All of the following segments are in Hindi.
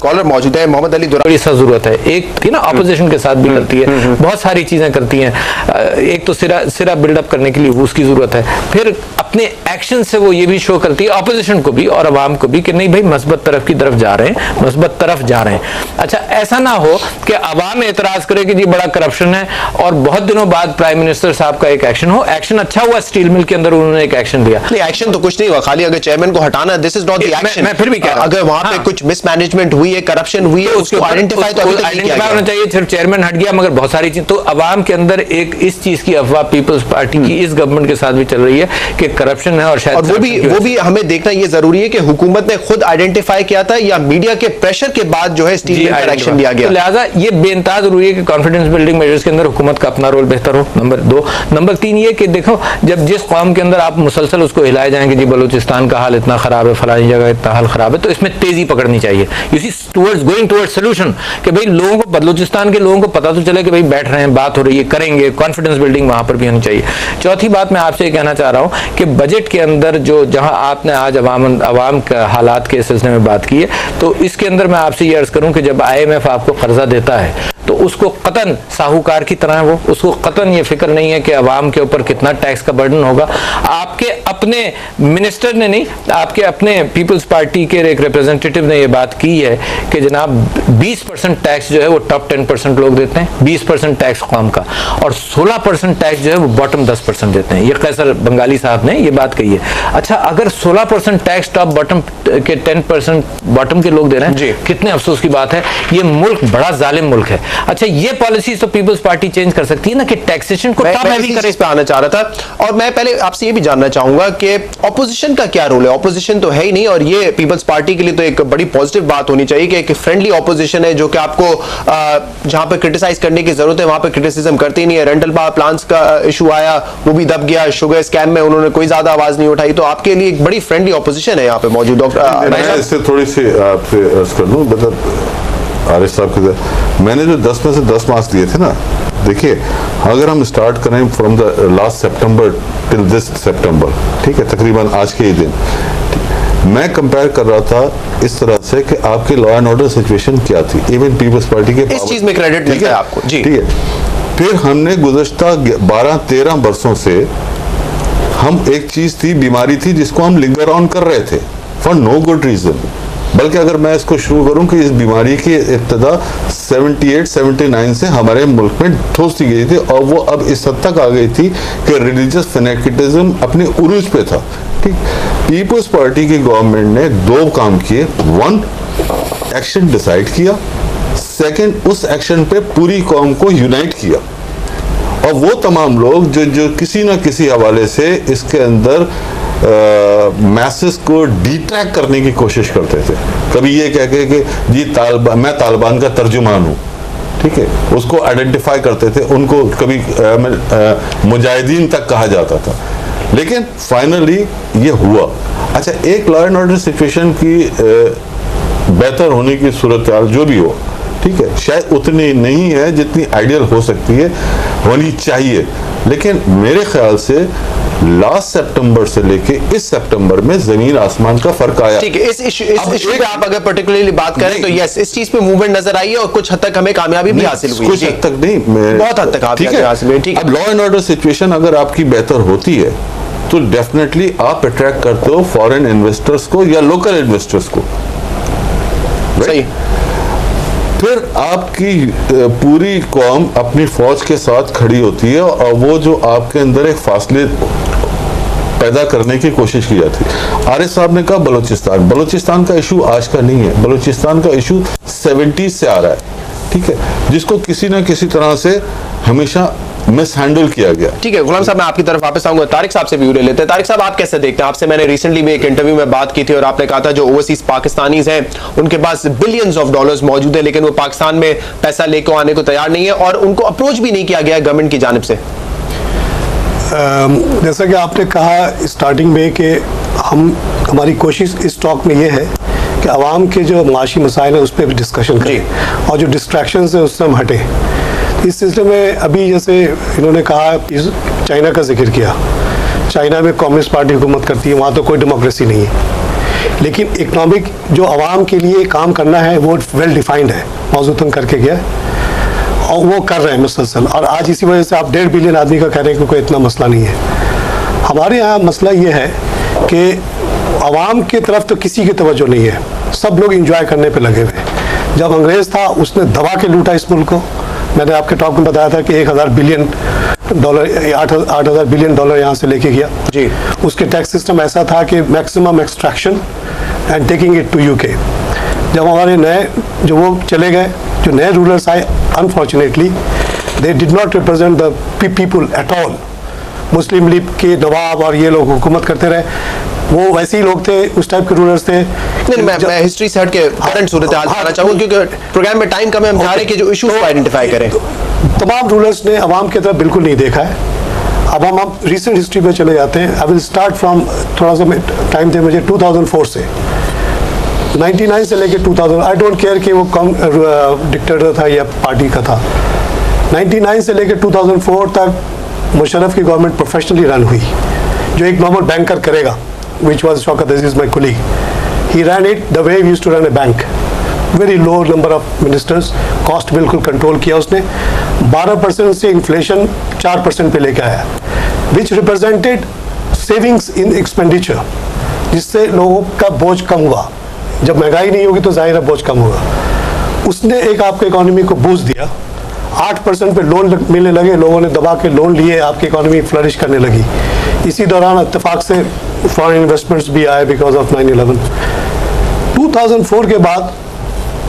कॉलर मौजूद है, मोहम्मद अली दुरानी। सा जरूरत है, एक थी ना ऑपोजिशन के साथ भी करती है, बहुत सारी चीजें करती हैं। एक तो सिरा बिल्डअप करने के लिए उसकी जरूरत है, फिर अपने एक्शन से वो ये भी शो करती है ऑपोजिशन को भी और अवाम को भी कि नहीं भाई मस्बत तरफ की तरफ जा रहे हैं, मस्बत तरफ जा रहे हैं। अच्छा, ऐसा ना हो कि अवाम एतराज करे कि जी बड़ा करप्शन है और बहुत दिनों बाद प्राइम मिनिस्टर साहब का एक एक्शन हो। एक्शन अच्छा हुआ, स्टील मिल के अंदर उन्होंने एक एक्शन लिया। एक्शन तो कुछ नहीं हुआ, खाली अगर चेयरमैन को हटाना, this is not the action. मैं फिर भी कह रहा हूं, अगर वहां पे कुछ मिसमैनेजमेंट हुई है, करप्शन हुई है, उसको आइडेंटिफाई तो होना चाहिए। सिर्फ चेयरमैन हट गया, मगर बहुत सारी चीज तो अवाम के अंदर एक इस चीज की अफवाह पीपल्स पार्टी की इस गवर्नमेंट के साथ भी चल रही है कि करप्शन है और शायद वो भी हमें देखना ये जरूरी है कि हुकूमत ने खुद आइडेंटिफाई किया था या मीडिया के प्रेशर के बाद जो है स्टील मिल पर एक्शन लिया गया। तो लिहाजा ये बेनता जरूरी है कि कॉन्फिडेंस बिल्डिंग मेजर्स के अंदर हुकूमत का अपना रोल बेहतर हो, नंबर 2। नंबर 3 ये कि देखो, जब जिस कौम के अंदर आप मुसलसल उसको हिलाए जाएंगे जी बलूचिस्तान का हाल इतना खराब है, फलानी जगह इतना हाल खराब है, तो इसमें तेजी पकड़नी चाहिए। You see towards going towards solution, कि भाई लोगों को, बलूचिस्तान के लोगों को पता तो चले कि भाई बैठ रहे हैं, बात हो रही है, करेंगे, कॉन्फिडेंस बिल्डिंग वहां पर भी होनी चाहिए। चौथी बात मैं आपसे ये कहना चाह रहा हूं कि बजट के अंदर जो जहां आपने आज अवाम के हालात के सिलसिले में बात की है, तो इसके अंदर मैं आपसे ये अर्ज करूं कि जब IMF आपको कर्जा देता है तो उसको कतन साहूकार की तरह वो उसको कतन ये फिक्र नहीं है कि अवाम के ऊपर कितना टैक्स का बर्डन होगा। आपके अपने मिनिस्टर ने नहीं, आपके अपने पीपल्स पार्टी के एक रिप्रेजेंटेटिव ने ये बात की है कि जनाब 20% टैक्स जो है वो टॉप 10% लोग देते हैं, 20% टैक्स कौम का, और 16% टैक्स जो है वो बॉटम 10% देते हैं। ये कैसर बंगाली साहब ने ये बात कही है। अच्छा, अगर 16% टैक्स टॉप बॉटम के 10% बॉटम के लोग दे रहे हैं, कितने अफसोस की बात है। ये मुल्क बड़ा जालिम मुल्क है। अच्छा, ये पॉलिसी तो पीपल्स पार्टी चेंज कर सकती है ना कि टैक्सेशन को मैं इस चीज पे आना चाह रहा था। और मैं पहले आपसे ये भी जानना चाहूंगा कि ऑपोजिशन का क्या रोल है। ऑपोजिशन तो है ही नहीं, और ये पीपल्स पार्टी के लिए तो एक बड़ी पॉजिटिव बात होनी चाहिए कि एक फ्रेंडली ऑपोजिशन है जो कि आपको जहां पे क्रिटिसाइज करने की जरूरत है वहां पे क्रिटिसिज्म करती नहीं है। रेंटल पावर प्लांट्स का इशू आया, वो भी दब गया। शुगर स्कैम में उन्होंने कोई ज्यादा आवाज नहीं उठाई। तो आपके लिए एक बड़ी फ्रेंडली ऑपोजिशन है यहाँ पे मौजूद। डॉक्टर, इससे थोड़ी सी आपसे अर्ज कर लूं, मतलब आरिफ साहब के मैंने जो 10 में से 10 मार्क्स दिए थे ना, देखिए अगर हम स्टार्ट करें from the last September till this September, ठीक है, तकरीबन आज के ही दिन, मैं कंपेयर कर रहा था इस तरह से कि आपकी लॉ एंड ऑर्डर सिचुएशन क्या थी, इवन पीपल्स पार्टी के इस चीज में क्रेडिट मिलता है आपको जी, ठीक है। फिर हमने गुज़श्ता 12-13 वर्षों से हम एक चीज थी, बीमारी थी जिसको हम लिंगर ऑन कर रहे थे फॉर नो गुड रीजन। बल्कि अगर मैं इसको शुरू करूं कि इस बीमारी की इब्तिदा 78-79 से हमारे मुल्क में ठोस दी गई थी, और वो अब इस हद तक आ गई थी कि रिलीजियस फैनेटिज्म अपने उरूज पे था। ठीक, पीपल्स पार्टी की गवर्नमेंट ने 2 काम किए। 1, एक्शन डिसाइड किया। 2, उस एक्शन पे पूरी कौम को यूनाइट किया, और वो तमाम लोग जो किसी ना किसी हवाले से इसके अंदर मैसेज को डिट्रैक्ट करने की कोशिश करते थे। कभी ये कह के कि जी मैं तालिबान का तर्जुमान हूँ, ठीक है, उसको आइडेंटिफाई करते थे, उनको कभी मुजाहिदीन तक कहा जाता था। लेकिन फाइनली ये हुआ। अच्छा, एक लॉ एंड ऑर्डर सिचुएशन की बेहतर होने की सूरत जो भी हो, ठीक है, शायद उतनी नहीं है जितनी आइडियल हो सकती है, होनी चाहिए। लेकिन मेरे ख्याल से लास्ट सितंबर से लेके इस सितंबर में जमीन आसमान का फर्क आया। ठीक है, इस इशू पे आप अगर पर्टिकुलरली बात करें तो यस, इस चीज पे मूवमेंट नजर आई है और कुछ हद तक हमें कामयाबी भी हासिल हुई है। कुछ हद तक नहीं, बहुत हद तक हासिल हुई है। ठीक है, अब लॉ एंड ऑर्डर सिचुएशन अगर आपकी बेहतर होती है तो डेफिनेटली आप अट्रैक्ट करते हो फॉरेन इन्वेस्टर्स को या लोकल इन्वेस्टर्स को, सही। फिर आपकी पूरी कौम अपनी फौज के साथ खड़ी होती है, और वो जो आपके अंदर एक फासले पैदा करने की कोशिश की जाती है। आरिफ साहब ने कहा बलूचिस्तान का इशू आज का नहीं है, बलूचिस्तान का इशू 70s से आ रहा है, ठीक है, जिसको किसी ना किसी तरह से हमेशा मिस हैंडल किया गया। ठीक है, गुलाम साहब मैं आपकी तरफ वापस आऊंगा, तारिक साहब से व्यू ले लेते हैं। तारिक साहब, आप कैसे देखते हैं? आपसे मैंने रिसेंटली भी एक इंटरव्यू में बात की थी और आपने कहा था जो ओवरसीज पाकिस्तानीज हैं उनके पास बिलियंस ऑफ डॉलर्स मौजूद है, लेकिन वो पाकिस्तान में पैसा लेकर आने को तैयार नहीं है और उनको अप्रोच भी नहीं किया गया गवर्नमेंट की जानिब से। जैसा कि आपने कहा स्टार्टिंग में कि हमारी कोशिश इस टॉक में ये है कि आवाम के जो माशी मसाइल है उस पर डिस्कशन करें और जो डिस्ट्रैक्शन है उससे हम हटें। इस सिलसिले में अभी जैसे इन्होंने कहा चाइना का जिक्र किया, चाइना में कम्युनिस्ट पार्टी हुकूमत करती है, वहाँ तो कोई डेमोक्रेसी नहीं है। लेकिन इकोनॉमिक जो आवाम के लिए काम करना है वो वेल डिफाइंड है, मौजूदन करके गया और वो कर रहे हैं मुसलसल। और आज इसी वजह से आप 1.5 बिलियन आदमी का कह रहे हैं कि कोई इतना मसला नहीं है। हमारे यहाँ मसला ये है कि आवाम की तरफ तो किसी की तवज्जो नहीं है, सब लोग इंजॉय करने पे लगे हुए हैं। जब अंग्रेज़ था उसने दबा के लूटा इस मुल्क को। मैंने आपके टॉक में बताया था कि 1000 बिलियन डॉलर 8,000 बिलियन डॉलर यहाँ से लेके गया जी। उसके टैक्स सिस्टम ऐसा था कि maximum extraction and taking it to UK. जब हमारे नए जो वो चले गए, जो नए रूलर्स आए, unfortunately they did not represent the people at all. Muslim league के नवाब और ये लोग हुकूमत करते रहे, वो वैसे ही लोग थे, उस टाइप के रूलर्स थे। नहीं, मैं हिस्ट्री से हट के करंट सूरत हाल बताना चाहूंगा, क्योंकि प्रोग्राम में टाइम कम है, हम चाह रहे हैं कि जो इश्यूज को आइडेंटिफाई करें। तमाम रूलर्स ने अवाम की तरफ बिल्कुल नहीं देखा है। अब हम रिसेंट हिस्ट्री पे चले जाते हैं। आई विल स्टार्ट फ्रॉम, थोड़ा सा टाइम दे मुझे, 2004 से 99 से लेके 2000। आई डोंट केयर कि वो कम डिक्टेटर था या पार्टी का था। 99 से लेके 2004 तक मुशर्रफ की गवर्नमेंट प्रोफेशनली रन हुई, जो एक नॉर्मल बैंकर करेगा, which was Shaukat Aziz, my colleague. He ran it the way we used to run a bank. Very low number of ministers, cost बिल्कुल कंट्रोल किया उसने। 12% से इन्फ्लेशन 4% पे लेके आया, which represented savings in expenditure, जिससे लोगों का बोझ कम हुआ। जब महंगाई नहीं होगी तो जाहिर है बोझ कम होगा। उसने एक आपके इकोनॉमी को बूस्ट दिया। 8% पे लोन मिलने लगे, लोगों ने दबा के लोन लिए, आपकी इकोनॉमी फ्लरिश करने लगी। इसी दौरान इत्तेफाक से फॉरेन इन्वेस्टमेंट्स भी आए बिकॉज ऑफ 9/11। 2004 के बाद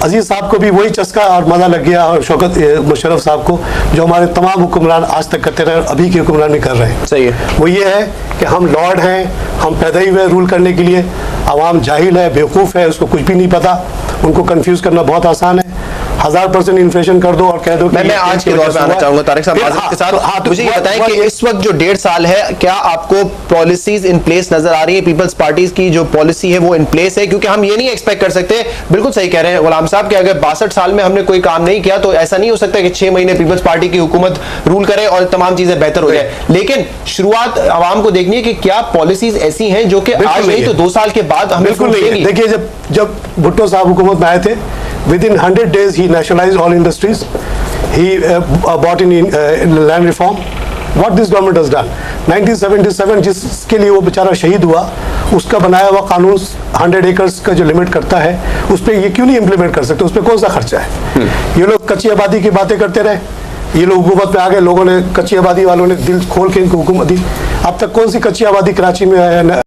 अजीज साहब को भी वही चस्का और मज़ा लग गया, और शौकत मुशर्रफ साहब को, जो हमारे तमाम हुक्मरान आज तक करते रहे, अभी के हुक्मरान भी कर रहे हैं। सही है। वो ये है कि हम लॉर्ड हैं, हम पैदा ही हुए रूल करने के लिए। आवाम जाहिल है, बेवकूफ़ है, उसको कुछ भी नहीं पता, उनको कंफ्यूज करना बहुत आसान है। 1000% इन्फ्लेशन कर दो और कह दो कि मैं आज के दौर में आना चाहूंगा तारिक साहब माज़रत के साथ। मुझे ये बताएं कि इस वक्त जो 1.5 साल है, क्या आपको पॉलिसीज इन प्लेस नजर आ रही है? पीपल्स पार्टीज की जो पॉलिसी है वो इन प्लेस है? क्योंकि हम ये नहीं एक्सपेक्ट कर सकते, बिल्कुल सही कह रहे हैं गुलाम साहब, कि अगर 62 साल में हमने कोई काम नहीं किया तो ऐसा नहीं हो सकता कि 6 महीने पीपल्स पार्टी की हुकूमत रूल करे और तमाम चीजें बेहतर हो जाए। लेकिन शुरुआत आवाम को देखनी है कि क्या पॉलिसीज ऐसी हैं जो कि आज नहीं तो 2 साल के बाद हमें बिल्कुल नहीं है। देखिए, जब भुट्टो साहब हुकूमत में आए थे, within 100 days he nationalized all industries. He brought in land reform. What this government has done, 1977 जिसके लिए वो बेचारा शहीद हुआ, उसका बनाया हुआ कानून 100 एकर्स का जो लिमिट करता है, उस पर ये क्यों नहीं इम्प्लीमेंट कर सकते? उस पर कौन सा खर्चा है? ये लोग कच्ची आबादी की बातें करते रहे, ये लोग हुकूमत में आ गए, लोगों ने, कच्ची आबादी वालों ने दिल खोल के इनको हुकूमत दी। अब तक कौन सी कच्ची आबादी कराची में है?